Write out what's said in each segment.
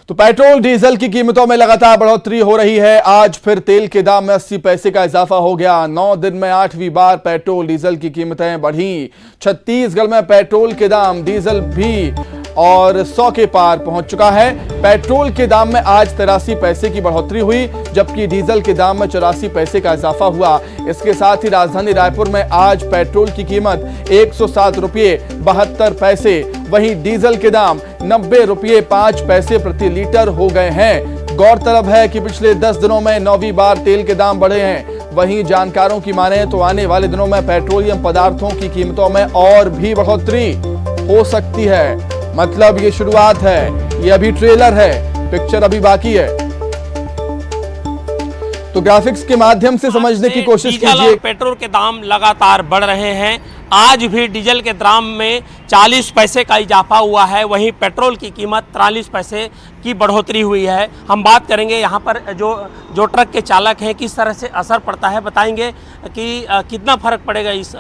तो petrol diesel की कीमतों में लगातार बढ़ोतरी हो रही है। आज फिर तेल के दाम में 80 पैसे का इजाफा हो गया। 9 दिन में 8वीं बार पेट्रोल डीजल की कीमतें बढ़ी। छत्तीसगढ़ में पेट्रोल के दाम डीजल भी और 100 के पार पहुंच चुका है। पेट्रोल के दाम में आज 83 पैसे की बढ़ोतरी हुई, जबकि डीजल के दाम में 84 पैसे का इजाफा हुआ। इसके साथ ही राजधानी रायपुर में आज पेट्रोल की कीमत 107 रुपये 72 पैसे, वहीं डीजल के दाम 90 रुपये 5 पैसे प्रति लीटर हो गए हैं। गौरतलब है कि पिछले 10 दिनों में 9वीं बार तेल के दाम बढ़े हैं। वहीं जानकारों की माने तो आने वाले दिनों में पेट्रोलियम पदार्थों की कीमतों में और भी बढ़ोतरी हो सकती है। मतलब ये शुरुआत है, ये अभी ट्रेलर है, पिक्चर अभी बाकी है। तो ग्राफिक्स के माध्यम से समझने की कोशिश कीजिए। पेट्रोल के दाम लगातार बढ़ रहे हैं। आज भी डीजल के दाम में 40 पैसे का इजाफा हुआ है, वहीं पेट्रोल की कीमत 43 पैसे की बढ़ोतरी हुई है। हम बात करेंगे यहाँ पर जो ट्रक के चालक हैं, किस तरह से असर पड़ता है, बताएंगे कि कितना फर्क पड़ेगा इस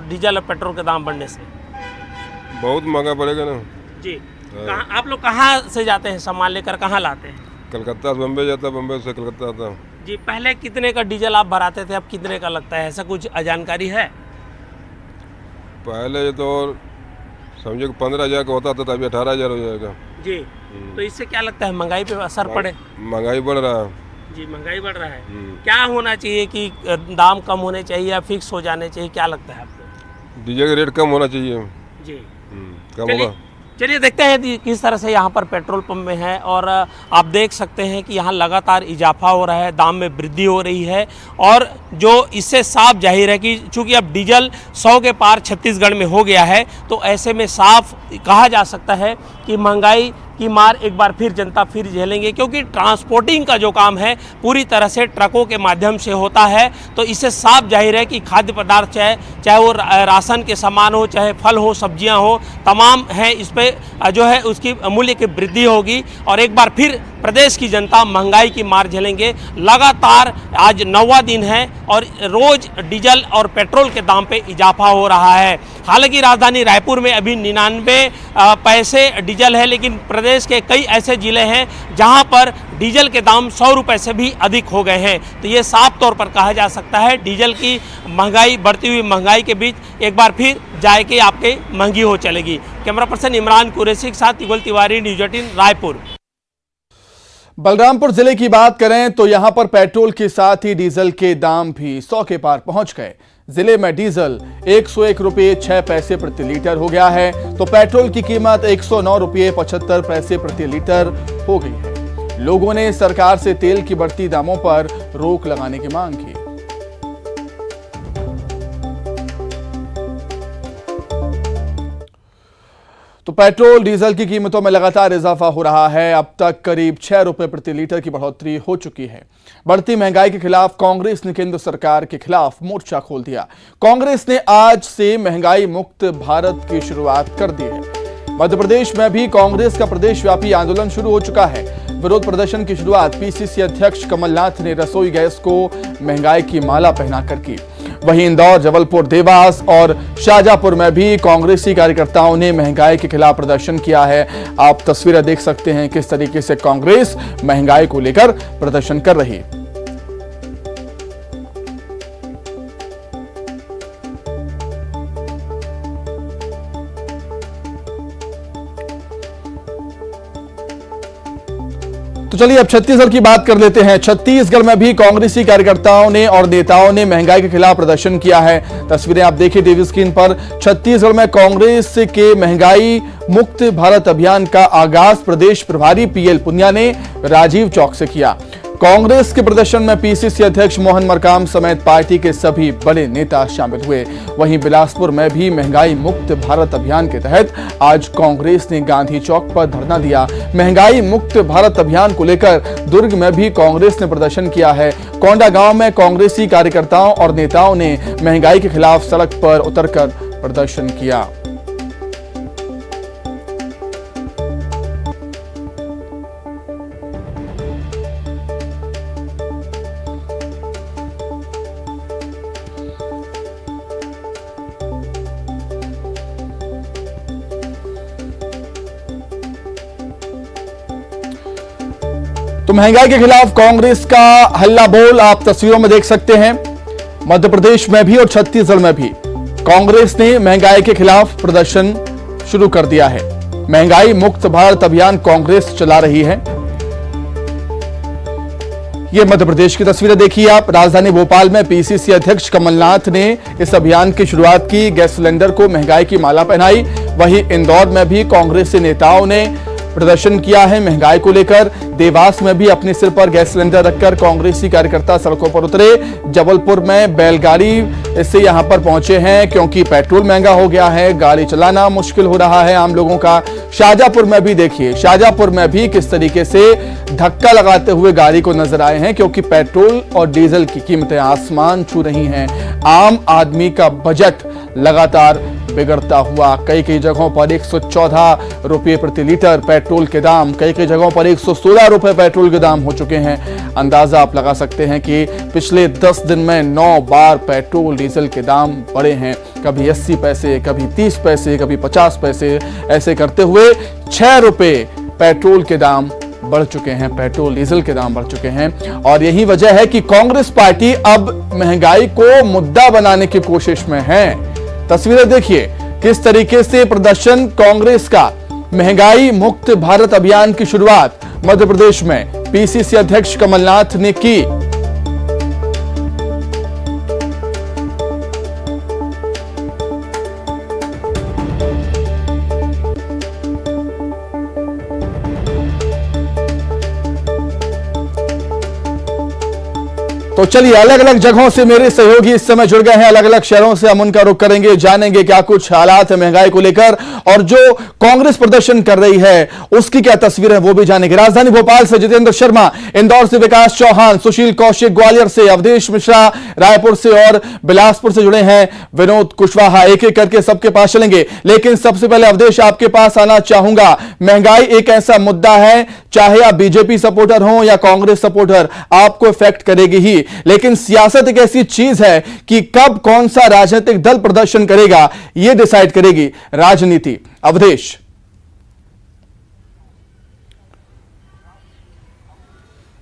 डीजल और पेट्रोल के दाम बढ़ने से। बहुत महंगा पड़ेगा ना जी। कहाँ आप लोग कहाँ से जाते हैं, सामान लेकर कहाँ लाते हैं? कलकत्ता से बम्बई जाता, बम्बई से कलकत्ता आता जी। पहले कितने का डीजल आप भराते थे, अब कितने का लगता है, ऐसा कुछ जानकारी है? पहले तो समझो कि 15,000 का होता था, तो अभी 18,000 हो जाएगा जी। तो इससे क्या लगता है, महंगाई पे असर पड़े? महंगाई बढ़ रहा है जी, महंगाई बढ़ रहा है। क्या होना चाहिए कि दाम कम होने चाहिए या फिक्स हो जाने चाहिए, क्या लगता है आपको? डीजल का रेट कम होना चाहिए जी। कम होगा। चलिए देखते हैं किस तरह से यहाँ पर पेट्रोल पंप में है, और आप देख सकते हैं कि यहाँ लगातार इजाफा हो रहा है, दाम में वृद्धि हो रही है, और जो इससे साफ जाहिर है कि चूंकि अब डीजल 100 के पार छत्तीसगढ़ में हो गया है, तो ऐसे में साफ कहा जा सकता है कि महंगाई की मार एक बार फिर जनता फिर झेलेंगे, क्योंकि ट्रांसपोर्टिंग का जो काम है पूरी तरह से ट्रकों के माध्यम से होता है। तो इससे साफ जाहिर है कि खाद्य पदार्थ चाहे वो राशन के सामान हो, चाहे फल हो, सब्जियां हो, तमाम है, इस पे जो है उसकी मूल्य की वृद्धि होगी, और एक बार फिर प्रदेश की जनता महंगाई की मार झेलेंगे। लगातार आज 9वां दिन है और रोज डीजल और पेट्रोल के दाम पे इजाफा हो रहा है। हालांकि राजधानी रायपुर में अभी 99 पैसे डीजल है, लेकिन प्रदेश के कई ऐसे जिले हैं जहां पर डीजल के दाम 100 रुपये से भी अधिक हो गए हैं। तो ये साफ तौर पर कहा जा सकता है डीजल की महंगाई, बढ़ती हुई महंगाई के बीच एक बार फिर जाए कि आपके महंगी हो चलेगी। कैमरा पर्सन इमरान कुरैशी के साथ युगल तिवारी, न्यूज़ 18 रायपुर। बलरामपुर जिले की बात करें तो यहां पर पेट्रोल के साथ ही डीजल के दाम भी 100 के पार पहुंच गए। जिले में डीजल 101 रुपये 6 पैसे प्रति लीटर हो गया है, तो पेट्रोल की कीमत 109 रुपये 75 पैसे प्रति लीटर हो गई है। लोगों ने सरकार से तेल की बढ़ती दामों पर रोक लगाने की मांग की। तो पेट्रोल डीजल की कीमतों में लगातार इजाफा हो रहा है। अब तक करीब 6 रुपए प्रति लीटर की बढ़ोतरी हो चुकी है। बढ़ती महंगाई के खिलाफ कांग्रेस ने केंद्र सरकार के खिलाफ मोर्चा खोल दिया। कांग्रेस ने आज से महंगाई मुक्त भारत की शुरुआत कर दी है। मध्य प्रदेश में भी कांग्रेस का प्रदेशव्यापी आंदोलन शुरू हो चुका है। विरोध प्रदर्शन की शुरुआत पीसीसी अध्यक्ष कमलनाथ ने रसोई गैस को महंगाई की माला पहनाकर की। वहीं इंदौर, जबलपुर, देवास और शाहजहांपुर में भी कांग्रेसी कार्यकर्ताओं ने महंगाई के खिलाफ प्रदर्शन किया है। आप तस्वीरें देख सकते हैं किस तरीके से कांग्रेस महंगाई को लेकर प्रदर्शन कर रही है। तो चलिए अब छत्तीसगढ़ की बात कर लेते हैं। छत्तीसगढ़ में भी कांग्रेसी कार्यकर्ताओं ने और नेताओं ने महंगाई के खिलाफ प्रदर्शन किया है। तस्वीरें आप देखिए टीवी स्क्रीन पर। छत्तीसगढ़ में कांग्रेस के महंगाई मुक्त भारत अभियान का आगाज प्रदेश प्रभारी पीएल पुनिया ने राजीव चौक से किया। कांग्रेस के प्रदर्शन में पीसीसी अध्यक्ष मोहन मरकाम समेत पार्टी के सभी बड़े नेता शामिल हुए। वहीं बिलासपुर में भी महंगाई मुक्त भारत अभियान के तहत आज कांग्रेस ने गांधी चौक पर धरना दिया। महंगाई मुक्त भारत अभियान को लेकर दुर्ग में भी कांग्रेस ने प्रदर्शन किया है। कोंडागांव में कांग्रेसी कार्यकर्ताओं और नेताओं ने महंगाई के खिलाफ सड़क पर उतरकर प्रदर्शन किया। तो महंगाई के खिलाफ कांग्रेस का हल्ला बोल आप तस्वीरों में देख सकते हैं। मध्य प्रदेश में भी और छत्तीसगढ़ में भी कांग्रेस ने महंगाई के खिलाफ प्रदर्शन शुरू कर दिया है। महंगाई मुक्त भारत अभियान कांग्रेस चला रही है। ये मध्य प्रदेश की तस्वीरें देखिए आप। राजधानी भोपाल में पीसीसी अध्यक्ष कमलनाथ ने इस अभियान की शुरुआत की। गैस सिलेंडर को महंगाई की माला पहनाई। वहीं इंदौर में भी कांग्रेसी नेताओं ने प्रदर्शन किया है महंगाई को लेकर। देवास में भी अपने सिर पर गैस सिलेंडर रखकर कांग्रेसी कार्यकर्ता सड़कों पर उतरे। जबलपुर में बैलगाड़ी से यहां पर पहुंचे हैं क्योंकि पेट्रोल महंगा हो गया है, गाड़ी चलाना मुश्किल हो रहा है आम लोगों का। शाहजहांपुर में भी देखिए, शाहजहांपुर में भी किस तरीके से धक्का लगाते हुए गाड़ी को नजर आए हैं क्योंकि पेट्रोल और डीजल की कीमतें आसमान छू रही हैं। आम आदमी का बजट लगातार बिगड़ता हुआ। कई कई जगहों पर 114 रुपये प्रति लीटर पेट्रोल के दाम, कई कई जगहों पर 116 रुपए पेट्रोल के दाम हो चुके हैं। अंदाजा आप लगा सकते हैं कि पिछले 10 दिन में 9 बार पेट्रोल डीजल के दाम बढ़े हैं। कभी 80 पैसे, कभी 30 पैसे, कभी 50 पैसे, ऐसे करते हुए 6 रुपए पेट्रोल के दाम बढ़ चुके हैं, पेट्रोल डीजल के दाम बढ़ चुके हैं। और यही वजह है कि कांग्रेस पार्टी अब महंगाई को मुद्दा बनाने की कोशिश में है। तस्वीरें देखिए किस तरीके से प्रदर्शन कांग्रेस का। महंगाई मुक्त भारत अभियान की शुरुआत मध्य प्रदेश में पीसीसी अध्यक्ष कमलनाथ ने की। तो चलिए अलग अलग जगहों से मेरे सहयोगी इस समय जुड़ गए हैं। अलग अलग शहरों से हम उनका रुख करेंगे, जानेंगे क्या कुछ हालात है महंगाई को लेकर और जो कांग्रेस प्रदर्शन कर रही है उसकी क्या तस्वीर है वो भी जानेंगे। राजधानी भोपाल से जितेंद्र शर्मा, इंदौर से विकास चौहान, सुशील कौशिक ग्वालियर से, अवधेश मिश्रा रायपुर से और बिलासपुर से जुड़े हैं विनोद कुशवाहा। एक एक करके सबके पास चलेंगे, लेकिन सबसे पहले अवधेश आपके पास आना चाहूंगा। महंगाई एक ऐसा मुद्दा है, चाहे आप बीजेपी सपोर्टर हो या कांग्रेस सपोर्टर, आपको इफेक्ट करेगी ही। लेकिन सियासत एक ऐसी चीज है कि कब कौन सा राजनीतिक दल प्रदर्शन करेगा यह डिसाइड करेगी राजनीति। अवधेश।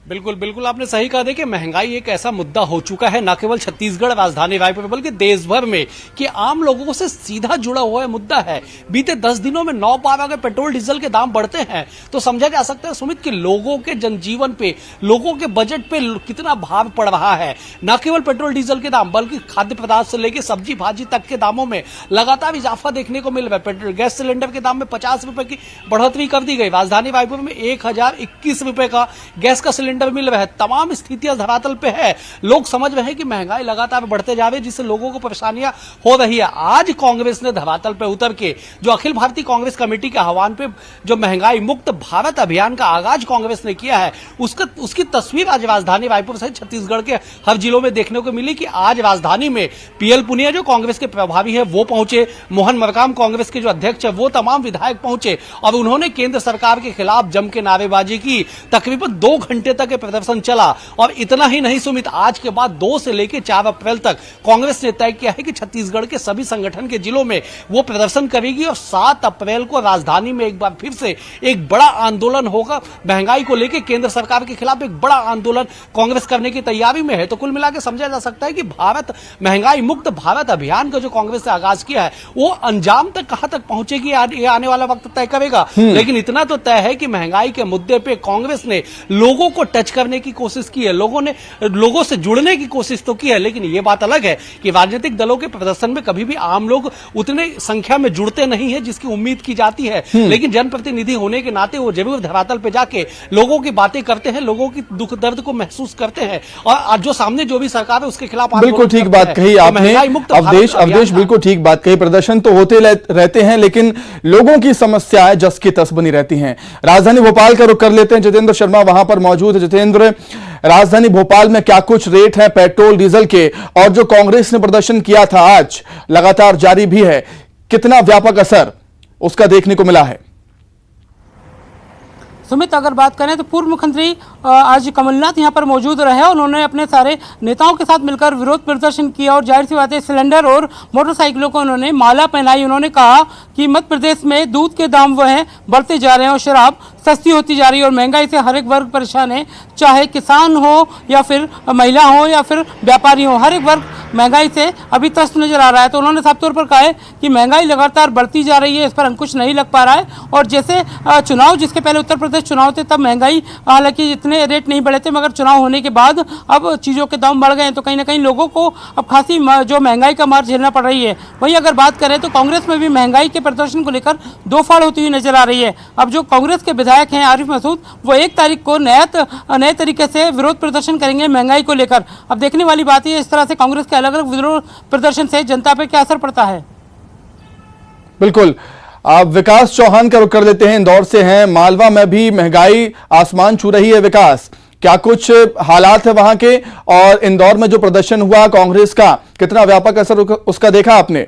बिल्कुल बिल्कुल आपने सही कहा। देखिए महंगाई एक ऐसा मुद्दा हो चुका है न केवल छत्तीसगढ़ राजधानी रायपुर में बल्कि देश भर में कि आम लोगों से सीधा जुड़ा हुआ मुद्दा है। बीते 10 दिनों में 9 बार अगर पेट्रोल डीजल के दाम बढ़ते हैं तो समझा जा सकता है सुमित कि लोगों के जनजीवन पे, लोगों के बजट पे कितना भार पड़ रहा है। न केवल पेट्रोल डीजल के दाम बल्कि खाद्य पदार्थ से लेकर सब्जी भाजी तक के दामों में लगातार इजाफा देखने को मिल रहा है। गैस सिलेंडर के दाम में 50 रुपए की बढ़ोतरी कर दी गई। राजधानी रायपुर में 1021 रुपए का गैस का सिलेंडर मिल रहा है। तमाम स्थितियां धरातल पे है। लोग समझ रहे हैं कि महंगाई लगातार बढ़ते जा रही है जिससे लोगों को परेशानियां हो रही है। आज कांग्रेस ने धरातल पे उतर के जो अखिल भारतीय कांग्रेस कमेटी के आह्वान पे जो महंगाई मुक्त भारत अभियान का आगाज कांग्रेस ने किया है उसकी तस्वीर आज राजधानी रायपुर सहित छत्तीसगढ़ के हर जिलों में देखने को मिली कि आज राजधानी में पीएल पुनिया जो कांग्रेस के प्रभारी है वो पहुंचे, मोहन मरकाम कांग्रेस के जो अध्यक्ष है वो तमाम विधायक पहुंचे और उन्होंने केंद्र सरकार के खिलाफ जम के नारेबाजी की। तकरीबन 2 घंटे तक प्रदर्शन चला और इतना ही नहीं सुमित, आज के बाद 2 से लेकर 4 अप्रैल तक कांग्रेस ने तय किया है कि छत्तीसगढ़ के सभी संगठन के जिलों में वो प्रदर्शन करेगी और 7 अप्रैल को राजधानी में एक बार फिर से एक बड़ा आंदोलन होगा। महंगाई को लेकर केंद्र सरकार के खिलाफ एक बड़ा आंदोलन कांग्रेस करने की तैयारी में है। तो कुल मिलाकर समझा जा सकता है कि भारत महंगाई मुक्त भारत अभियान का जो कांग्रेस ने आगाज किया है वो अंजाम तक कहां तक पहुंचेगी ये आने वाला वक्त तय करेगा। लेकिन इतना तो तय है कि महंगाई के मुद्दे पर कांग्रेस ने लोगों को टच करने की कोशिश की है, लोगों से जुड़ने की कोशिश तो की है। लेकिन यह बात अलग है कि राजनीतिक दलों के प्रदर्शन में कभी भी आम लोग उतने संख्या में जुड़ते नहीं है जिसकी उम्मीद की जाती है। लेकिन जनप्रतिनिधि होने के नाते वो जरूर धरातल पे जाके लोगों की बातें करते हैं, लोगों की दुख दर्द को महसूस करते हैं और जो सामने जो भी सरकार है उसके खिलाफ बिल्कुल ठीक बात कही आपने अवधेश, बिल्कुल ठीक बात कही। प्रदर्शन तो होते रहते हैं लेकिन लोगों की समस्याएं जस की तस बनी रहती हैं। राजधानी भोपाल का रुख कर लेते हैं, जितेंद्र शर्मा वहां पर मौजूद है। जितेंद्र, राजधानी भोपाल में क्या कुछ रेट है पेट्रोल डीजल के और जो कांग्रेस ने प्रदर्शन किया था आज लगातार जारी भी है, कितना व्यापक असर उसका देखने को मिला है? सुमित, अगर बात करें तो पूर्व मुख्यमंत्री आज कमलनाथ यहां पर मौजूद रहे। उन्होंने अपने सारे नेताओं के साथ मिलकर विरोध प्रदर्शन किया और जाहिर सी बात है सिलेंडर और मोटरसाइकिलों को उन्होंने माला पहनाई। उन्होंने कहा कि मध्य प्रदेश में दूध के दाम वह हैं बढ़ते जा रहे हैं और शराब सस्ती होती जा रही है और महंगाई से हर एक वर्ग परेशान है, चाहे किसान हो या फिर महिला हो या फिर व्यापारी हो, हर एक वर्ग महंगाई से अभी त्रस्त नजर आ रहा है। तो उन्होंने साफ तौर पर कहा है कि महंगाई लगातार बढ़ती जा रही है, इस पर अंकुश नहीं लग पा रहा है। और जैसे चुनाव, जिसके पहले उत्तर प्रदेश चुनाव थे तब महंगाई हालांकि इतने रेट नहीं बढ़े थे, मगर चुनाव होने के बाद अब चीज़ों के दाम बढ़ गए हैं, तो कहीं ना कहीं लोगों को अब खासी जो महंगाई का मार झेलना पड़ रही है। वहीं अगर बात करें तो कांग्रेस में भी महंगाई के प्रदर्शन को लेकर दो फाड़ होती हुई नजर आ रही है। अब जो कांग्रेस के विधायक हैं आरिफ मसूद, वो 1 तारीख को नए तरीके से विरोध प्रदर्शन करेंगे महंगाई को लेकर। अब देखने वाली बात है इस तरह से कांग्रेस के अलग अलग विरोध प्रदर्शन से जनता पे क्या असर पड़ता है। बिल्कुल, आप विकास चौहान का रुख कर लेते हैं, इंदौर से हैं। मालवा में भी महंगाई आसमान छू रही है। विकास, क्या कुछ हालात है वहां के, और इंदौर में जो प्रदर्शन हुआ कांग्रेस का, कितना व्यापक असर उसका देखा आपने?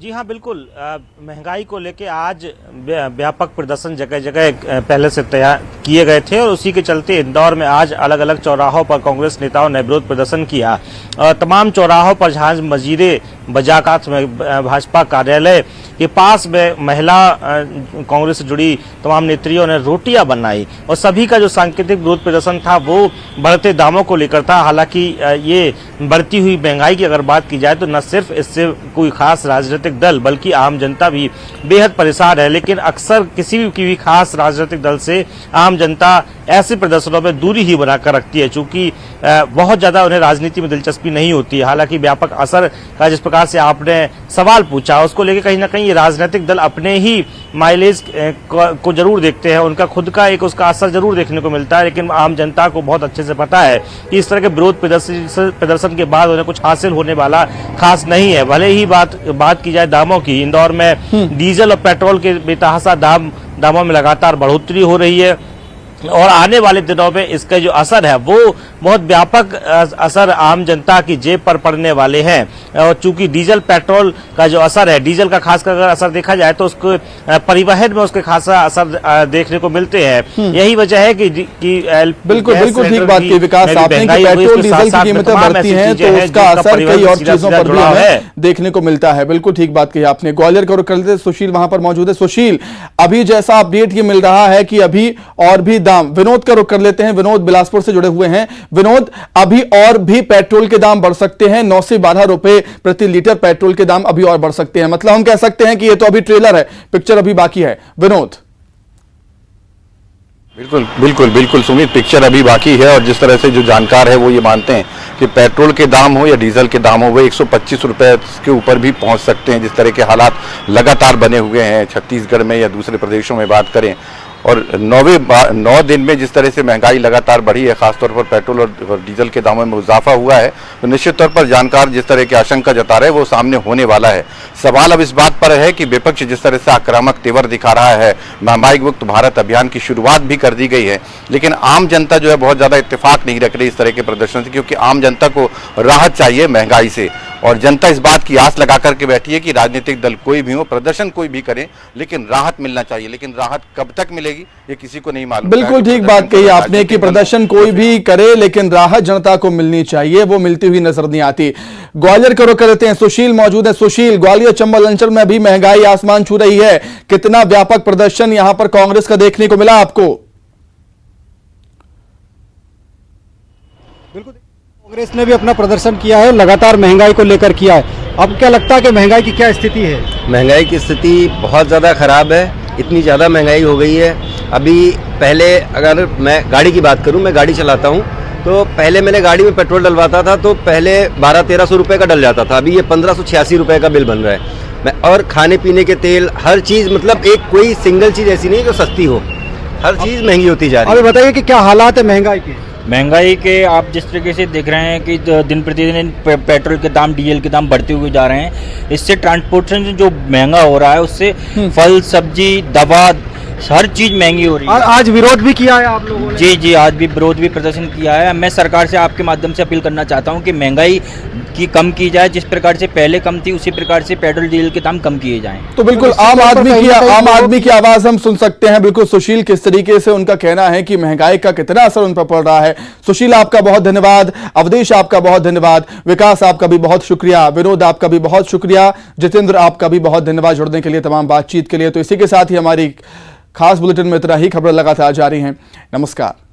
जी हाँ, बिल्कुल। महंगाई को लेके आज व्यापक प्रदर्शन जगह जगह पहले से तैयार किए गए थे और उसी के चलते इंदौर में आज अलग अलग चौराहों पर कांग्रेस नेताओं ने विरोध प्रदर्शन किया। तमाम चौराहों पर जहां मजीरे बजाकात में भाजपा कार्यालय के पास में महिला कांग्रेस से जुड़ी तमाम नेत्रियों ने रोटियां बनाई और सभी का जो सांकेतिक विरोध प्रदर्शन था वो बढ़ते दामों को लेकर था। हालांकि ये बढ़ती हुई महंगाई की अगर बात की जाए तो न सिर्फ इससे कोई खास राजनीतिक दल बल्कि आम जनता भी बेहद परेशान है, लेकिन अक्सर किसी भी खास राजनीतिक दल से आम जनता ऐसे प्रदर्शनों में दूरी ही बनाकर रखती है, चूंकि बहुत ज्यादा उन्हें राजनीति में दिलचस्पी नहीं होती है। हालांकि व्यापक असर का जिस प्रकार से आपने सवाल पूछा उसको लेकर कहीं ना कहीं ये राजनीतिक दल अपने ही माइलेज को जरूर देखते हैं, उनका खुद का एक उसका असर जरूर देखने को मिलता है, लेकिन आम जनता को बहुत अच्छे से पता है कि इस तरह के विरोध प्रदर्शन के बाद उन्हें कुछ हासिल होने वाला खास नहीं है। भले ही बात की जाए दामों की, इंदौर में डीजल और पेट्रोल के बेतहाशा दामों में लगातार बढ़ोतरी हो रही है और आने वाले दिनों में इसका जो असर है वो बहुत व्यापक असर आम जनता की जेब पर पड़ने वाले हैं। और चूंकि डीजल पेट्रोल का जो असर है, डीजल का खासकर अगर असर देखा जाए तो उसको परिवहन में उसके खासा असर देखने को मिलते हैं। यही वजह है कि बिल्कुल ठीक बात की विकास आपने कि पेट्रोल डीजल की कीमतें बढ़ती हैं तो उसका असर कई और चीजों पर भी हमें देखने को मिलता है। बिल्कुल ठीक बात कही आपने। ग्वालियर का रुख कर लेते, सुशील वहां पर मौजूद है। सुशील, अभी जैसा अपडेट ये मिल रहा है कि अभी और भी विनोद का रुख कर लेते हैं। विनोद बिलासपुर से जुड़े हुए हैं। विनोद, अभी और भी पेट्रोल के दाम बढ़ सकते हैं, 9 से 12 रुपए प्रति लीटर पेट्रोल के दाम अभी और बढ़ सकते हैं। मतलब हम कह सकते हैं कि ये तो अभी ट्रेलर है, पिक्चर अभी बाकी है। विनोद। बिल्कुल सुमित, पिक्चर अभी बाकी है और जिस तरह से जो जानकार है वो ये मानते हैं कि पेट्रोल के दाम हो या डीजल के दाम हो वो 125 रुपए के ऊपर भी पहुंच सकते हैं। जिस तरह के हालात लगातार बने हुए हैं छत्तीसगढ़ में या दूसरे प्रदेशों में बात करें, और 9 दिन में जिस तरह से महंगाई लगातार बढ़ी है, खासतौर पर पेट्रोल और डीजल के दामों में इजाफा हुआ है, तो निश्चित तौर पर जानकार जिस तरह की आशंका जता रहे हैं वो सामने होने वाला है। सवाल अब इस बात पर है कि विपक्ष जिस तरह से आक्रामक तेवर दिखा रहा है, महंगाई मुक्त भारत अभियान की शुरुआत भी कर दी गई है, लेकिन आम जनता जो है बहुत ज्यादा इत्तेफाक नहीं रख रही इस तरह के प्रदर्शन से, क्योंकि आम जनता को राहत चाहिए महंगाई से। और जनता इस बात की आस लगा करके बैठी है कि राजनीतिक दल कोई भी हो, प्रदर्शन कोई भी करे, लेकिन राहत मिलना चाहिए। लेकिन राहत कब तक मिलेगी ये किसी को नहीं मालूम। बिल्कुल ठीक बात कही आपने कि प्रदर्शन कोई भी करे लेकिन राहत जनता को मिलनी चाहिए, वो मिलती हुई नजर नहीं आती। ग्वालियर का रुख करते हैं, सुशील मौजूद है। सुशील, ग्वालियर चंबल अंचल में भी महंगाई आसमान छू रही है, कितना व्यापक प्रदर्शन यहां पर कांग्रेस का देखने को मिला आपको? बिल्कुल, कांग्रेस ने भी अपना प्रदर्शन किया है, लगातार महंगाई को लेकर किया है। अब क्या लगता है कि महंगाई की क्या स्थिति है? महंगाई की स्थिति बहुत ज़्यादा खराब है, इतनी ज़्यादा महंगाई हो गई है। अभी पहले अगर मैं गाड़ी की बात करूं, मैं गाड़ी चलाता हूं, तो पहले मैंने गाड़ी में पेट्रोल डलवाता था तो पहले 1200-1300 रुपये का डल जाता था, अभी ये 1586 रुपये का बिल बन रहा है। और खाने पीने के तेल, हर चीज़, मतलब एक कोई सिंगल चीज़ ऐसी नहीं जो सस्ती हो, हर चीज़ महंगी होती जा रही है। अभी बताइए कि क्या हालात है महंगाई के? महंगाई के आप जिस तरीके से देख रहे हैं कि दिन प्रतिदिन पेट्रोल के दाम, डीजल के दाम बढ़ते हुए जा रहे हैं, इससे ट्रांसपोर्टेशन जो महंगा हो रहा है, उससे फल, सब्जी, दवा, हर चीज महंगी हो रही है। आज विरोध भी किया है आप लोगों ने? जी जी, आज भी विरोध भी प्रदर्शन किया है। मैं सरकार से आपके माध्यम से अपील करना चाहता हूं कि महंगाई की कम की जाए, जिस प्रकार से पहले कम थी उसी प्रकार से पेट्रोल डीजल के दाम कम किए जाएं। तो बिल्कुल आम आदमी की आवाज हम सुन सकते हैं। बिल्कुल सुशील, किस तरीके से उनका कहना है कि महंगाई का कितना असर उन पर पड़ रहा है। सुशील, आपका बहुत धन्यवाद। अवधेश, आपका बहुत धन्यवाद। विकास, आपका भी बहुत शुक्रिया। विनोद, आपका भी बहुत शुक्रिया। जितेंद्र, आपका भी बहुत धन्यवाद जुड़ने के लिए, तमाम बातचीत के लिए। तो इसी के साथ ही हमारी खास बुलेटिन में इतना ही। खबर लगातार जारी है। नमस्कार।